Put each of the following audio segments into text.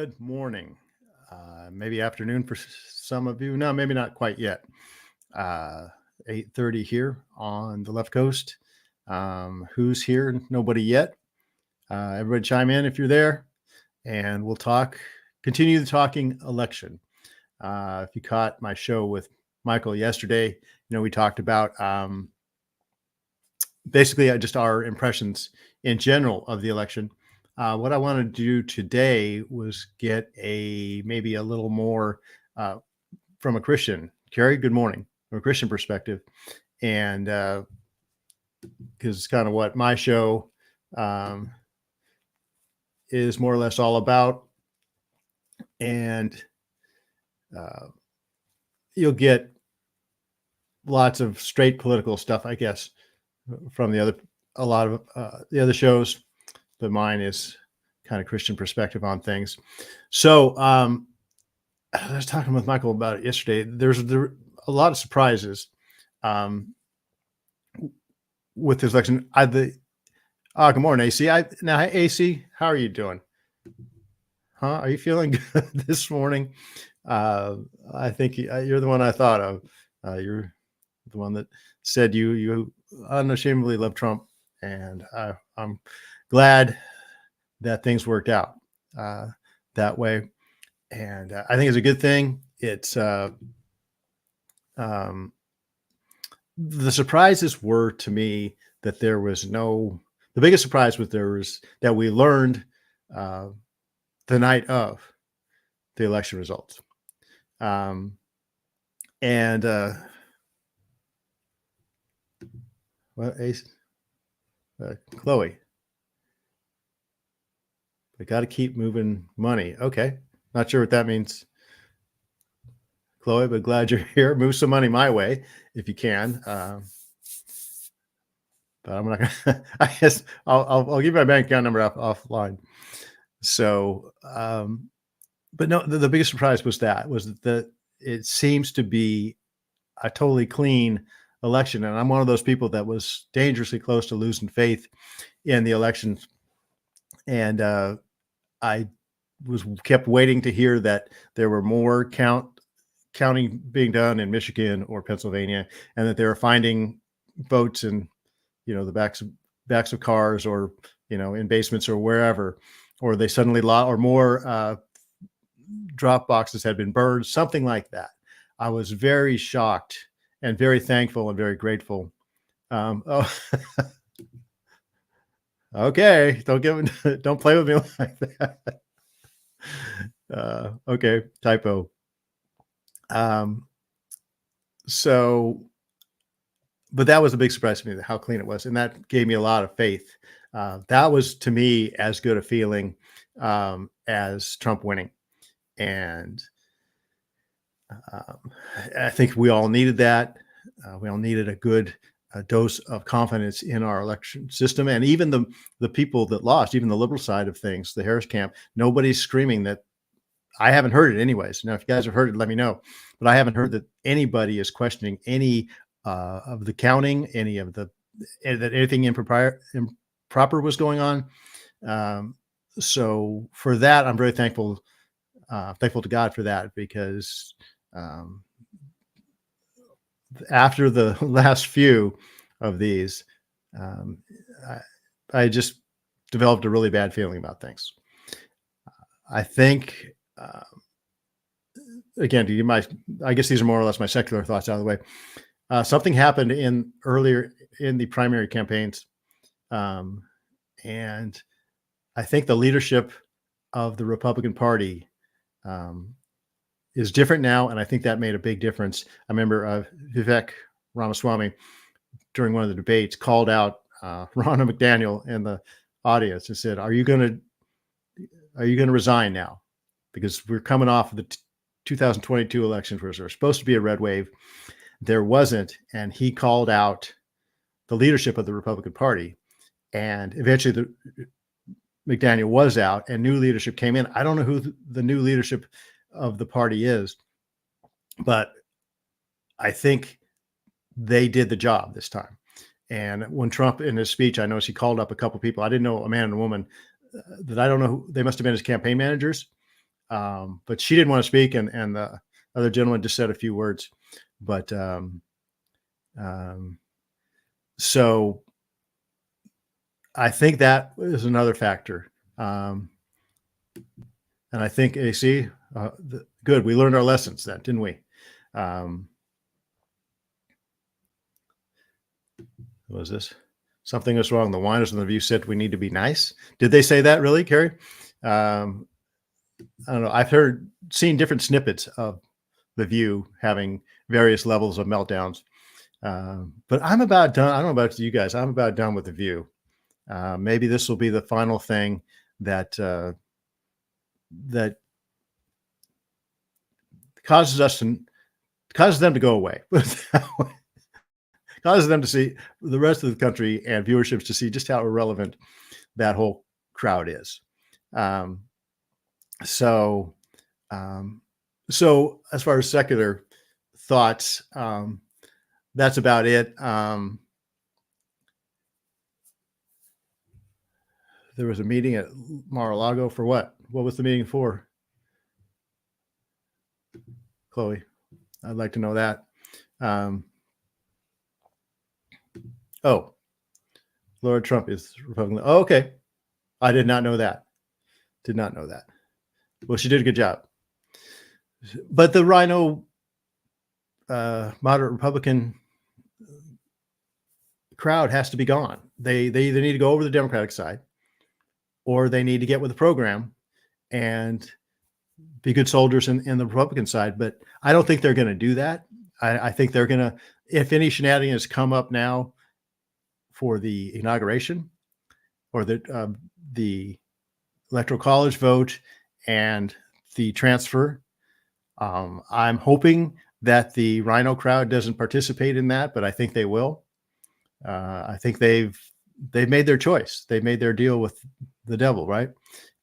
Good morning. Maybe afternoon for some of you. No, maybe not quite yet. 8:30 here on the left coast. Who's here? Nobody yet. Everybody chime in if you're there, and we'll continue the talking election. If you caught my show with Michael yesterday, we talked about basically just our impressions in general of the election. What I wanted to do today was get maybe a little more from a Christian. Carrie, good morning. From a Christian perspective, and because it's kind of what my show is more or less all about, and you'll get lots of straight political stuff, I guess, from a lot of the other shows. But mine is kind of Christian perspective on things. So I was talking with Michael about it yesterday. There's a lot of surprises with this election. Good morning, AC. Now, AC, how are you doing? Are you feeling good this morning? I think you're the one I thought of. You're the one that said you unashamedly love Trump, and I'm glad that things worked out that way. And I think it's a good thing. It's the surprises were to me that the biggest surprise was that we learned the night of the election results. Chloe, we got to keep moving money. Okay. Not sure what that means, Chloe, but glad you're here. Move some money my way if you can. But I'm not gonna. I guess I'll give you my bank account number offline. So, but no, the biggest surprise was that it seems to be a totally clean election, and I'm one of those people that was dangerously close to losing faith in the elections, and I kept waiting to hear that there were more counting being done in Michigan or Pennsylvania, and that they were finding votes in, the backs of cars, or in basements or wherever, or they suddenly or more drop boxes had been burned, something like that. I was very shocked and very thankful and very grateful. Okay, don't play with me like that. Okay, typo. But that was a big surprise to me, how clean it was, and that gave me a lot of faith. That was, to me, as good a feeling as Trump winning, and I think we all needed that. We all needed a good dose of confidence in our election system, and even the people that lost, even the liberal side of things, the Harris camp, nobody's screaming that. I haven't heard it anyways. Now, if you guys have heard it, let me know. But I haven't heard that anybody is questioning any of the counting, that anything improper was going on. So for that, I'm very thankful to God for that, because after the last few of these, I just developed a really bad feeling about things. I think, again, I guess these are more or less my secular thoughts out of the way. Something happened earlier in the primary campaigns, and I think the leadership of the Republican Party is different now, and I think that made a big difference. I remember Vivek Ramaswamy, during one of the debates, called out Ronna McDaniel in the audience and said, "Are you going to resign now? Because we're coming off of the 2022 elections where there's supposed to be a red wave. There wasn't." And he called out the leadership of the Republican Party. And eventually McDaniel was out and new leadership came in. I don't know who the new leadership of the party is, but I think they did the job this time. And when Trump, in his speech, I noticed he called up a couple people. I didn't know, a man and a woman, that I don't know who, they must have been his campaign managers. But she didn't want to speak, and the other gentleman just said a few words. But so I think that is another factor. And I think AC, good. We learned our lessons then, didn't we? What was this? Something is wrong. The whiners on the View said we need to be nice. Did they say that really, Carrie? I don't know. I've seen different snippets of the View having various levels of meltdowns. But I'm about done. I don't know about you guys. I'm about done with the View. Maybe this will be the final thing that that causes them to go away. Causes them to see the rest of the country and viewerships to see just how irrelevant that whole crowd is. So as far as secular thoughts, that's about it. There was a meeting at Mar-a-Lago for what? What was the meeting for? Chloe, I'd like to know that. Oh, Laura Trump is Republican. Oh, okay. I did not know that. Did not know that. Well, she did a good job. But the Rhino moderate Republican crowd has to be gone. They either need to go over to the Democratic side, or they need to get with the program and be good soldiers in the Republican side. But I don't think they're going to do that. I think they're going to, if any shenanigans come up now for the inauguration or the Electoral College vote and the transfer, I'm hoping that the Rhino crowd doesn't participate in that, but I think they will. I think they've made their choice. They made their deal with the devil, right?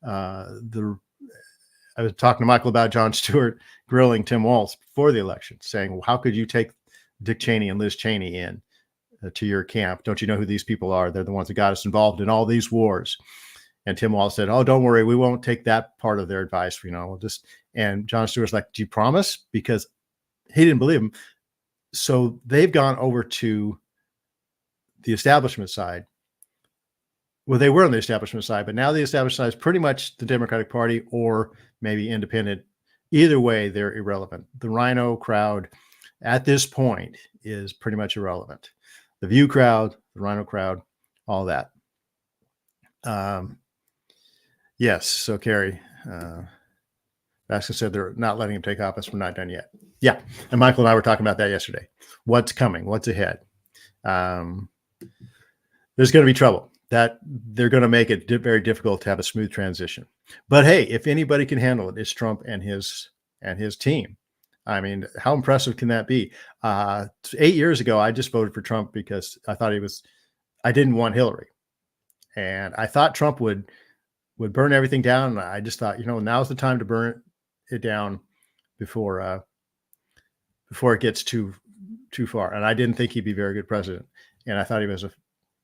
I was talking to Michael about Jon Stewart grilling Tim Walz before the election, saying, well, how could you take Dick Cheney and Liz Cheney in to your camp? Don't you know who these people are? They're the ones that got us involved in all these wars. And Tim Walz said, oh, don't worry, we won't take that part of their advice. We'll just, and Jon Stewart's like, do you promise? Because he didn't believe him. So they've gone over to the establishment side. Well, they were on the establishment side, but now the establishment side is pretty much the Democratic Party or maybe independent. Either way, they're irrelevant. The Rhino crowd at this point is pretty much irrelevant. The View crowd, the Rhino crowd, all that. Yes. So Carrie, Baskin said they're not letting him take office. We're not done yet. Yeah. And Michael and I were talking about that yesterday. What's coming? What's ahead? There's going to be trouble. That they're going to make it very difficult to have a smooth transition. But hey, if anybody can handle it, it's Trump and his team. I mean, how impressive can that be? 8 years ago, I just voted for Trump because I thought I didn't want Hillary. And I thought Trump would burn everything down. And I just thought, now's the time to burn it down before it gets too far. And I didn't think he'd be a very good president. And I thought he was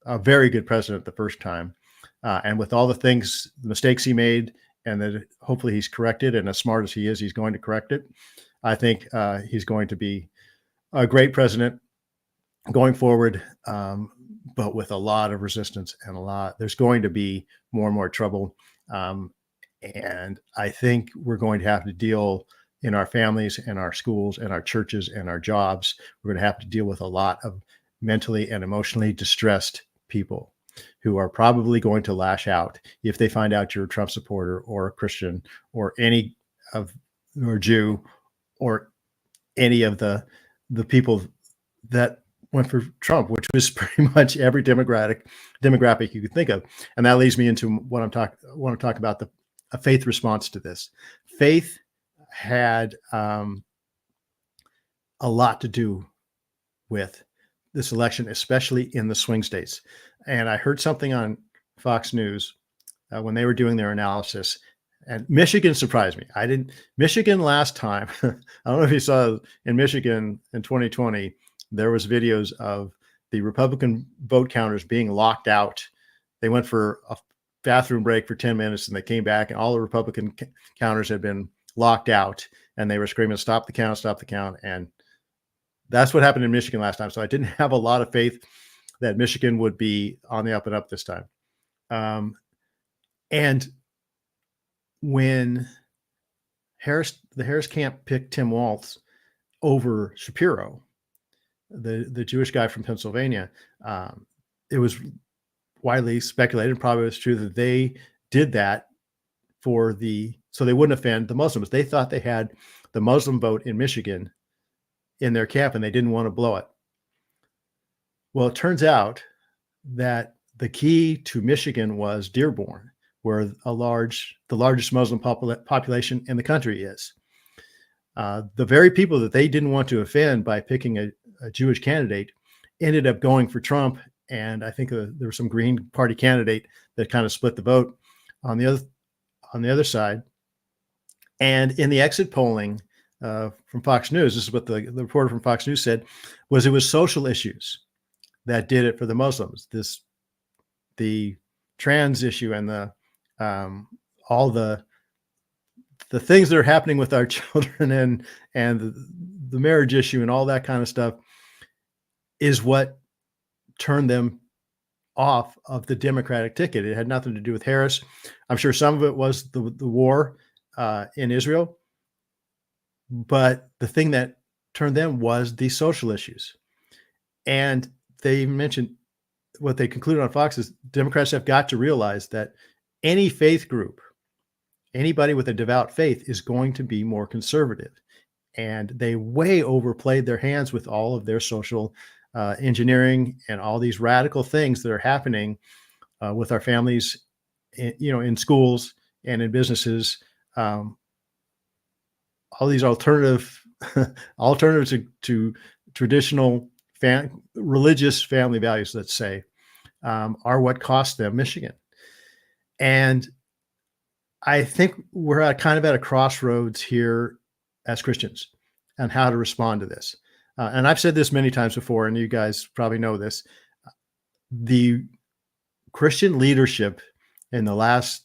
a very good president the first time. And with all the mistakes he made, and that hopefully he's corrected, and as smart as he is, he's going to correct it. I think he's going to be a great president going forward, but with a lot of resistance and there's going to be more and more trouble. And I think we're going to have to deal in our families and our schools and our churches and our jobs. We're going to have to deal with a lot of mentally and emotionally distressed people who are probably going to lash out if they find out you're a Trump supporter or a Christian or or Jew or any of the people that went for Trump, which was pretty much every demographic you could think of. And that leads me into what I want to talk about, a faith response to this. Faith had a lot to do with this election, especially in the swing states. And I heard something on Fox News when they were doing their analysis, and Michigan surprised me. Michigan last time, I don't know if you saw in Michigan in 2020, there was videos of the Republican vote counters being locked out. They went for bathroom break for 10 minutes, and they came back, and all the Republican counters had been locked out, and they were screaming, stop the count, stop the count. And that's what happened in Michigan last time. So I didn't have a lot of faith that Michigan would be on the up and up this time. And when the Harris camp picked Tim Walz over Shapiro, the Jewish guy from Pennsylvania, it was widely speculated, probably was true, that they did that so they wouldn't offend the Muslims. They thought they had the Muslim vote in Michigan in their camp, and they didn't want to blow it. Well, it turns out that the key to Michigan was Dearborn, where the largest Muslim population in the country is. The very people that they didn't want to offend by picking a Jewish candidate ended up going for Trump. And I think there was some Green Party candidate that kind of split the vote on the other side. And in the exit polling from Fox News, this is what the reporter from Fox News said, was it was social issues that did it for the Muslims. The trans issue and all the things that are happening with our children and the marriage issue and all that kind of stuff is what turned them off of the Democratic ticket. It had nothing to do with Harris. I'm sure some of it was the war in Israel, but the thing that turned them was the social issues. And they mentioned, what they concluded on Fox is, Democrats have got to realize that any faith group, anybody with a devout faith, is going to be more conservative. And they way overplayed their hands with all of their social engineering and all these radical things that are happening with our families, in schools and in businesses. All these alternatives to traditional religious family values, let's say, are what cost them Michigan. And I think we're at a crossroads here as Christians on how to respond to this. And I've said this many times before, and you guys probably know this. The Christian leadership in the last,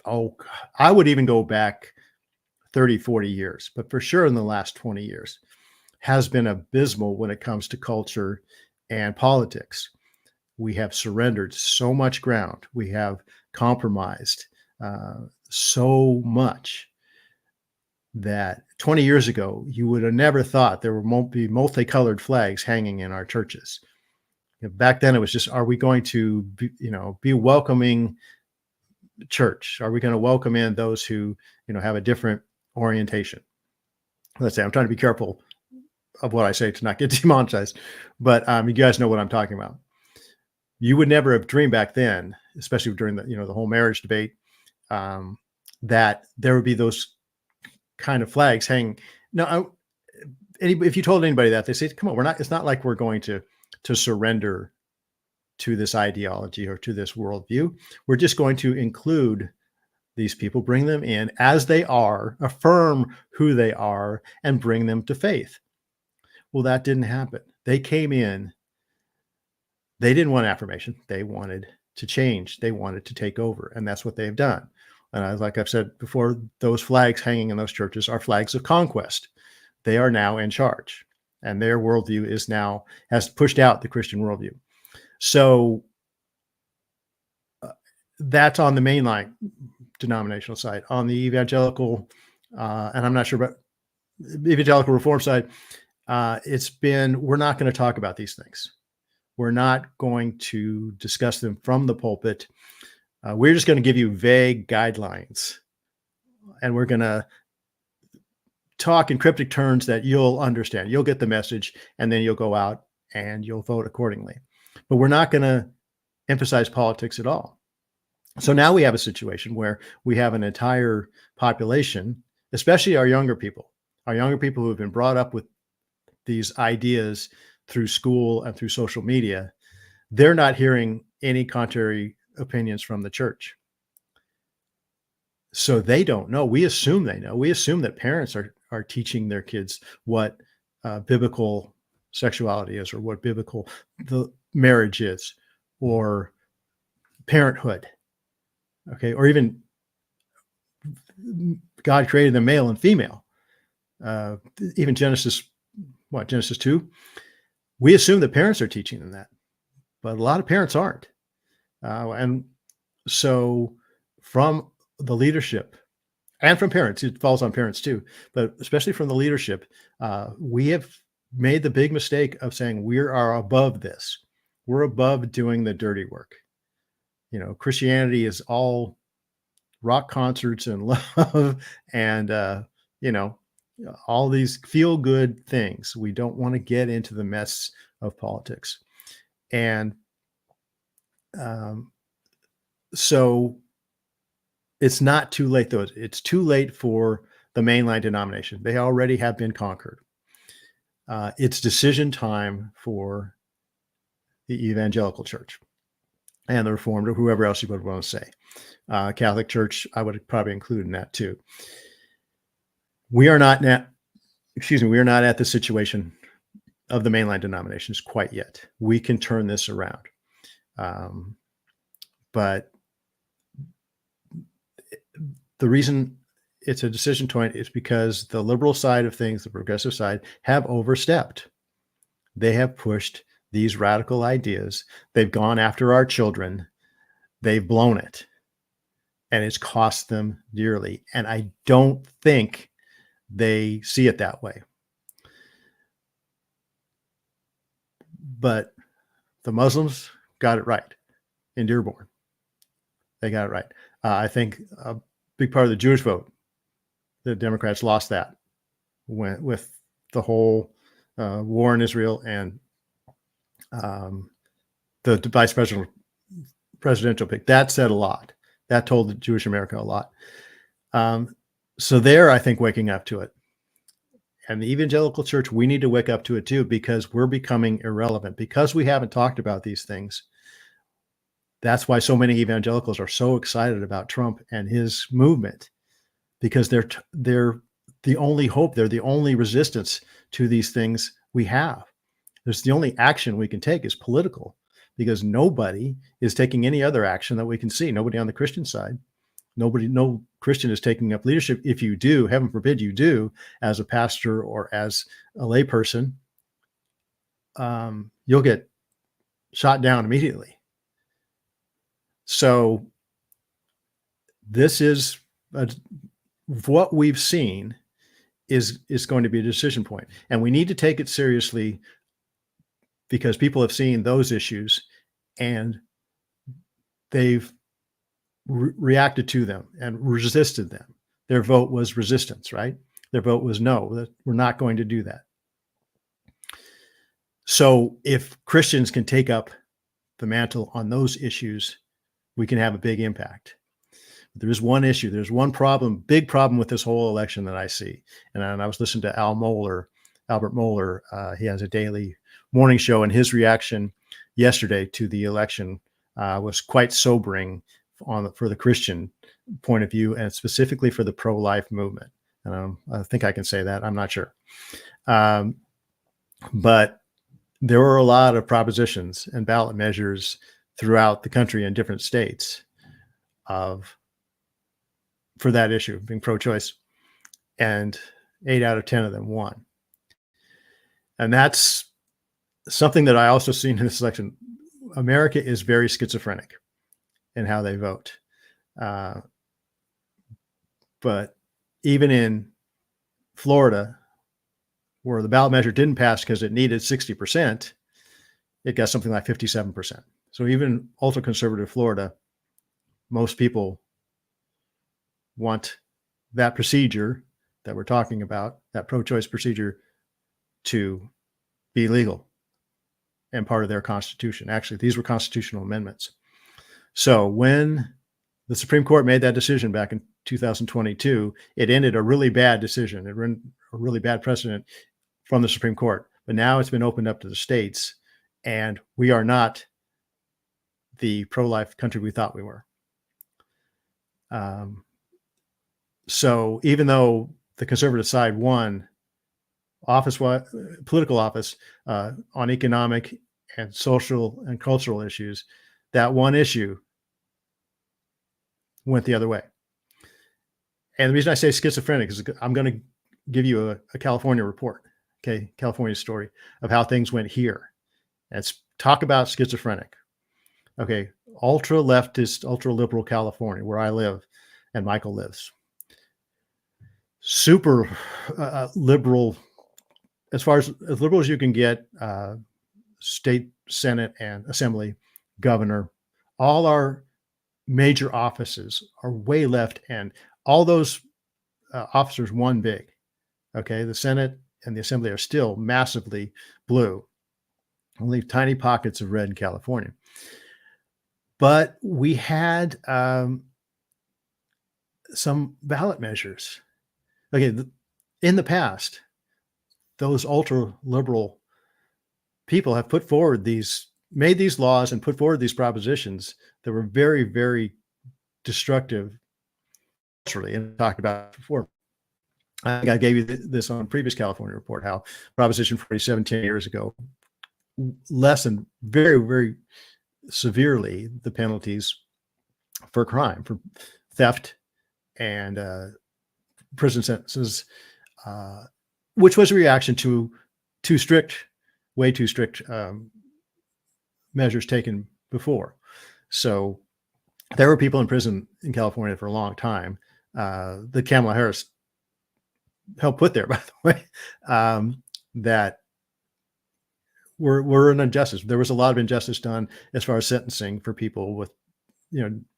I would even go back 30, 40 years, but for sure in the last 20 years, has been abysmal when it comes to culture and politics. We have surrendered so much ground. We have compromised so much that 20 years ago, you would have never thought there won't be multicolored flags hanging in our churches. Back then, it was just, are we going to be welcoming church? Are we going to welcome in those who, have a different orientation? Let's say, I'm trying to be careful of what I say to not get demonetized, but you guys know what I'm talking about. You would never have dreamed back then, especially during the whole marriage debate, that there would be those kind of flags hanging. Now, if you told anybody that, they say, "Come on, it's not like we're going to surrender to this ideology or to this worldview. We're just going to include these people, bring them in as they are, affirm who they are, and bring them to faith." Well, that didn't happen. They came in. They didn't want affirmation. They wanted to change. They wanted to take over. And that's what they've done. And like I've said before, those flags hanging in those churches are flags of conquest. They are now in charge. And their worldview has pushed out the Christian worldview. So that's on the mainline denominational side. On the evangelical, and I'm not sure about the evangelical reform side, we're not going to talk about these things. We're not going to discuss them from the pulpit. We're just going to give you vague guidelines, and we're going to talk in cryptic terms that you'll understand. You'll get the message, and then you'll go out and you'll vote accordingly. But we're not going to emphasize politics at all. So now we have a situation where we have an entire population, especially our younger people who have been brought up with these ideas through school and through social media. They're not hearing any contrary opinions from the church. So they don't know. We assume they know. We assume that parents are teaching their kids what biblical sexuality is, or what biblical the marriage is, or parenthood. Okay. Or even God created them male and female. Uh, Even Genesis 2, we assume that parents are teaching them that, but a lot of parents aren't. And so from the leadership and from parents, it falls on parents too, but especially from the leadership, we have made the big mistake of saying we are above this. We're above doing the dirty work. Christianity is all rock concerts and love and, you know, all these feel good things. We don't want to get into the mess of politics. And so it's not too late, though. It's too late for the mainline denomination. They already have been conquered. It's decision time for the evangelical church and the Reformed, or whoever else you would want to say. Catholic Church, I would probably include in that too. We are not at the situation of the mainline denominations quite yet. We can turn this around. But the reason it's a decision point is because the liberal side of things, the progressive side, have overstepped. They have pushed these radical ideas. They've gone after our children. They've blown it. And it's cost them dearly. And I don't think they see it that way. But the Muslims got it right in Dearborn. They got it right. I think a big part of the Jewish vote, the Democrats lost that with the whole war in Israel and the vice presidential pick. That said a lot. That told the Jewish America a lot. So they're, I think, waking up to it. And the evangelical church, we need to wake up to it too, because we're becoming irrelevant. Because we haven't talked about these things. That's why so many evangelicals are so excited about Trump and his movement, because they're the only hope. They're the only resistance to these things we have. There's the only action we can take is political, because nobody is taking any other action that we can see. Nobody on the Christian side. No Christian is taking up leadership. If you do, heaven forbid you do, as a pastor or as a layperson, you'll get shot down immediately. So this is what we've seen is going to be a decision point. And we need to take it seriously, because people have seen those issues and they've reacted to them and resisted them. Their vote was resistance, right? Their vote was no, that we're not going to do that. So if Christians can take up the mantle on those issues, we can have a big impact. But there is one issue. There's one problem, big problem with this whole election that I see. And I was listening to Albert Mohler. He has a daily morning show, and his reaction yesterday to the election was quite sobering for the Christian point of view, and specifically for the pro-life movement. I think I can say that. I'm not sure. But there were a lot of propositions and ballot measures throughout the country in different states for that issue, being pro-choice, and 8 out of 10 of them won. And that's something that I also seen in this election. America is very schizophrenic in how they vote. But even in Florida, where the ballot measure didn't pass because it needed 60%, it got something like 57%. So even ultra-conservative Florida, most people want that procedure that we're talking about, that pro-choice procedure, to be legal and part of their constitution. Actually, these were constitutional amendments. So when the Supreme Court made that decision back in 2022, it ended a really bad decision. It ran a really bad precedent from the Supreme Court. But now it's been opened up to the states, and we are not the pro-life country we thought we were. So even though the conservative side won political office on economic and social and cultural issues, that one issue went the other way. And the reason I say schizophrenic is I'm going to give you a California report, okay, California story of how things went here. Let's talk about schizophrenic. Okay, ultra leftist, ultra liberal California, where I live and Michael lives. Super liberal, as far as liberal as you can get, state Senate and Assembly, governor, all our major offices are way left, and all those officers won big. Okay, the Senate and the Assembly are still massively blue, only tiny pockets of red in California. But we had some ballot measures. Okay, in the past, those ultra liberal people have put forward made these laws and put forward these propositions that were very, very destructive culturally, and talked about before. I think I gave you this on a previous California report, how Proposition 47 10 years ago lessened very, very severely the penalties for crime, for theft and prison sentences, which was a reaction to way too strict measures taken before. So there were people in prison in California for a long time that Kamala Harris helped put there, by the way, that were an injustice. There was a lot of injustice done as far as sentencing for people with,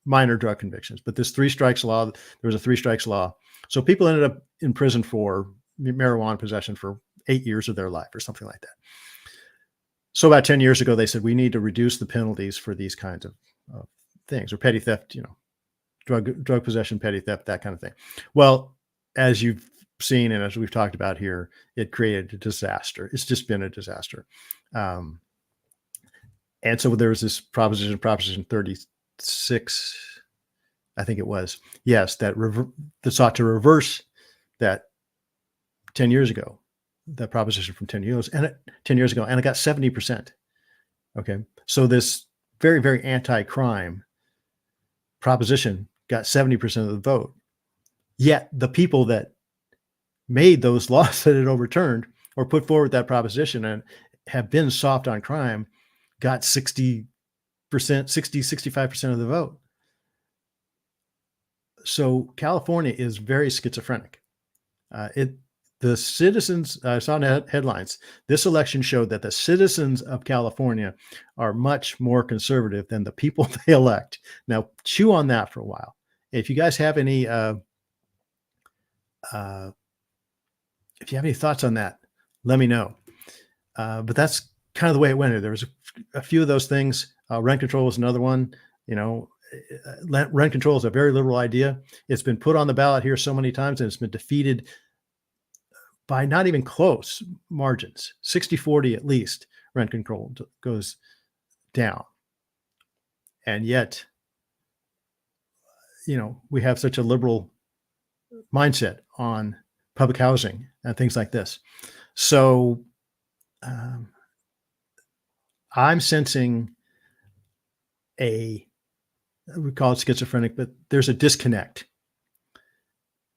minor drug convictions. But this 3 strikes law, there was a 3 strikes law. So people ended up in prison for marijuana possession for 8 years of their life or something like that. So about 10 years ago, they said, we need to reduce the penalties for these kinds of things, or petty theft, drug possession, petty theft, that kind of thing. Well, as you've seen, and as we've talked about here, it created a disaster. It's just been a disaster. And so there was this Proposition 36, I think it was, yes, that sought to reverse that 10 years ago, that proposition from 10 years ago, and it got 70%. Okay. So this very, very anti-crime proposition got 70% of the vote. Yet the people that made those laws that it overturned or put forward that proposition and have been soft on crime got 65% of the vote. So California is very schizophrenic. The citizens, I saw in headlines, this election showed that the citizens of California are much more conservative than the people they elect. Now, chew on that for a while. If you guys have any, thoughts on that, let me know. But that's kind of the way it went. There was a few of those things. Rent control was another one. Rent control is a very liberal idea. It's been put on the ballot here so many times, and it's been defeated by not even close margins, 60-40 at least. Rent control goes down. And yet, we have such a liberal mindset on public housing and things like this. So I'm sensing we call it schizophrenic, but there's a disconnect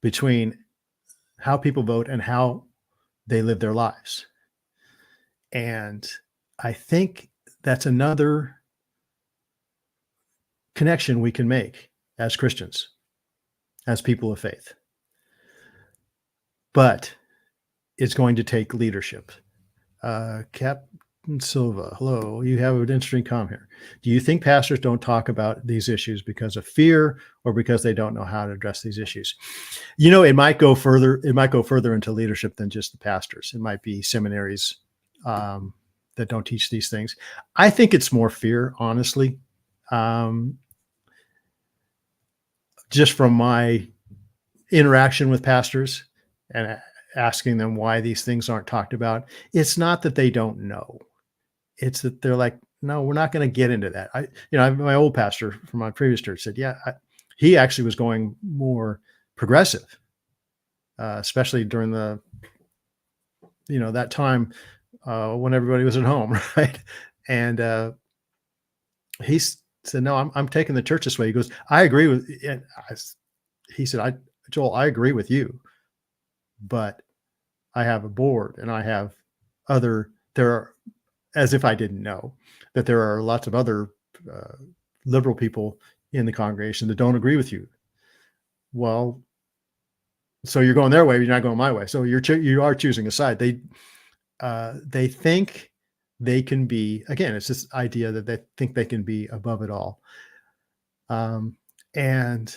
between how people vote and how they live their lives. And I think that's another connection we can make as Christians, as people of faith. But it's going to take leadership. Captain Silva, hello. You have an interesting comment here. Do you think pastors don't talk about these issues because of fear or because they don't know how to address these issues? It might go further. It might go further into leadership than just the pastors. It might be seminaries that don't teach these things. I think it's more fear, honestly. Just from my interaction with pastors and asking them why these things aren't talked about, it's not that they don't know. It's that they're like, no, we're not going to get into that. My old pastor from my previous church said, he actually was going more progressive, especially during that time when everybody was at home, right? And said, no, I'm taking the church this way. He goes, I agree with, and he said, Joel, I agree with you, but I have a board and I have there are, as if I didn't know that there are lots of other liberal people in the congregation that don't agree with you. Well, so you're going their way, you're not going my way. So you are choosing a side. They think they can be, again, it's this idea that they think they can be above it all. And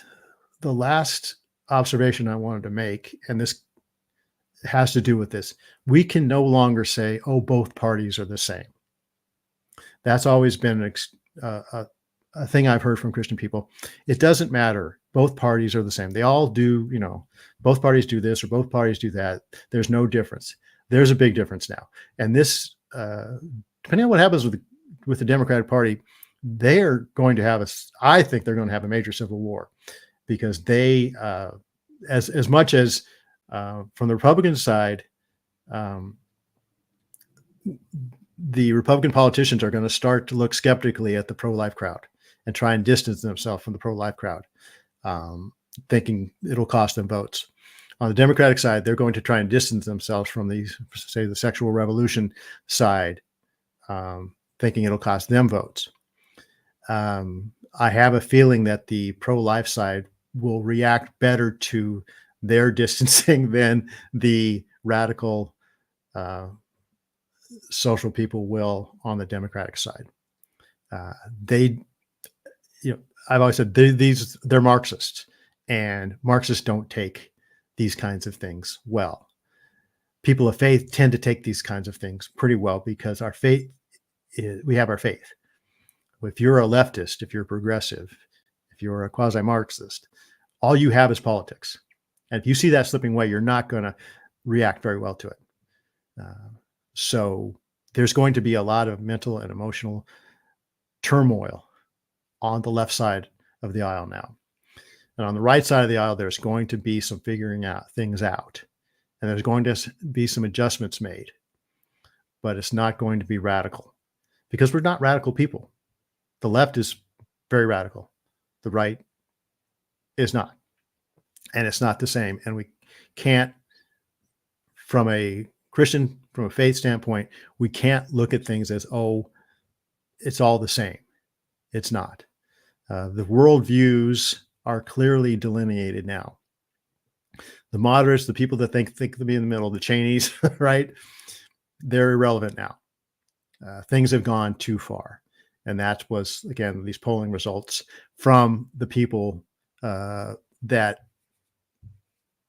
the last observation I wanted to make, and this has to do with this, we can no longer say, oh, both parties are the same. That's always been a thing I've heard from Christian people. It doesn't matter. Both parties are the same. They all do, both parties do this or both parties do that. There's no difference. There's a big difference now. And this, depending on what happens with the Democratic Party, they are going to have I think they're going to have a major civil war, because they, as much as from the Republican side, the Republican politicians are going to start to look skeptically at the pro-life crowd and try and distance themselves from the pro-life crowd, thinking it'll cost them votes. On the Democratic side, they're going to try and distance themselves from the sexual revolution side, thinking it'll cost them votes. I have a feeling that the pro-life side will react better to their distancing than the radical social people will on the Democratic side. I've always said they're Marxists, and Marxists don't take these kinds of things well. People of faith tend to take these kinds of things pretty well, because we have our faith. If you're a leftist, if you're progressive, if you're a quasi-Marxist, all you have is politics. And if you see that slipping away, you're not going to react very well to it. So there's going to be a lot of mental and emotional turmoil on the left side of the aisle now. And on the right side of the aisle, there's going to be some figuring things out. And there's going to be some adjustments made. But it's not going to be radical, because we're not radical people. The left is very radical. The right is not. And it's not the same. And we can't, from a faith standpoint, we can't look at things as, oh, it's all the same. It's not. The worldviews are clearly delineated now. The moderates, the people that think to be in the middle, the Cheneys, right? They're irrelevant now. Things have gone too far. And that was, again, these polling results from the people that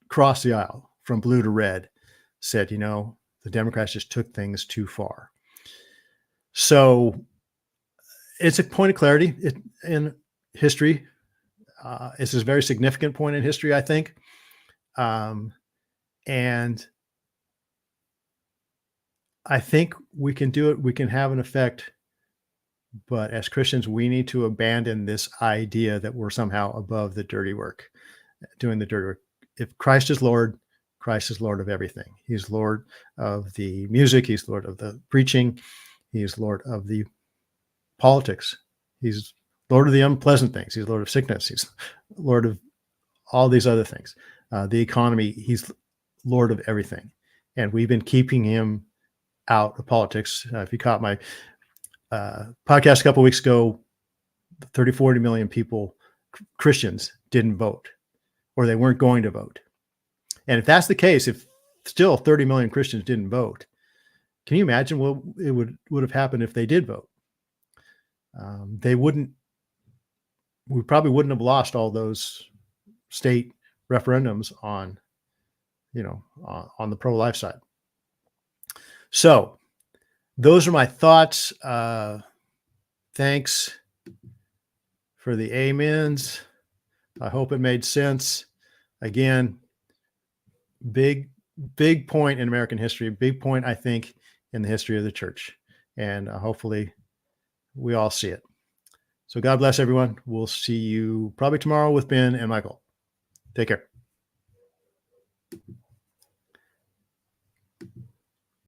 crossed the aisle from blue to red said, the Democrats just took things too far. So it's a point of clarity in history. It's a very significant point in history, I think. And I think we can do it. We can have an effect. But as Christians, we need to abandon this idea that we're somehow above the dirty work, doing the dirty work. If Christ is Lord of everything. He's Lord of the music. He's Lord of the preaching. He's Lord of the politics. He's Lord of the unpleasant things. He's Lord of sickness. He's Lord of all these other things. The economy, he's Lord of everything. And we've been keeping him out of politics. If you caught my podcast a couple of weeks ago, 30, 40 million people, Christians, didn't vote, or they weren't going to vote. And if that's the case, if still 30 million Christians didn't vote, can you imagine what it would have happened if they did vote? We probably wouldn't have lost all those state referendums on the pro-life side. So those are my thoughts. Thanks for the amens. I hope it made sense. Again, big point in American history, big point, I think, in the history of the church. And hopefully we all see it. So God bless everyone. We'll see you probably tomorrow with Ben and Michael. Take care.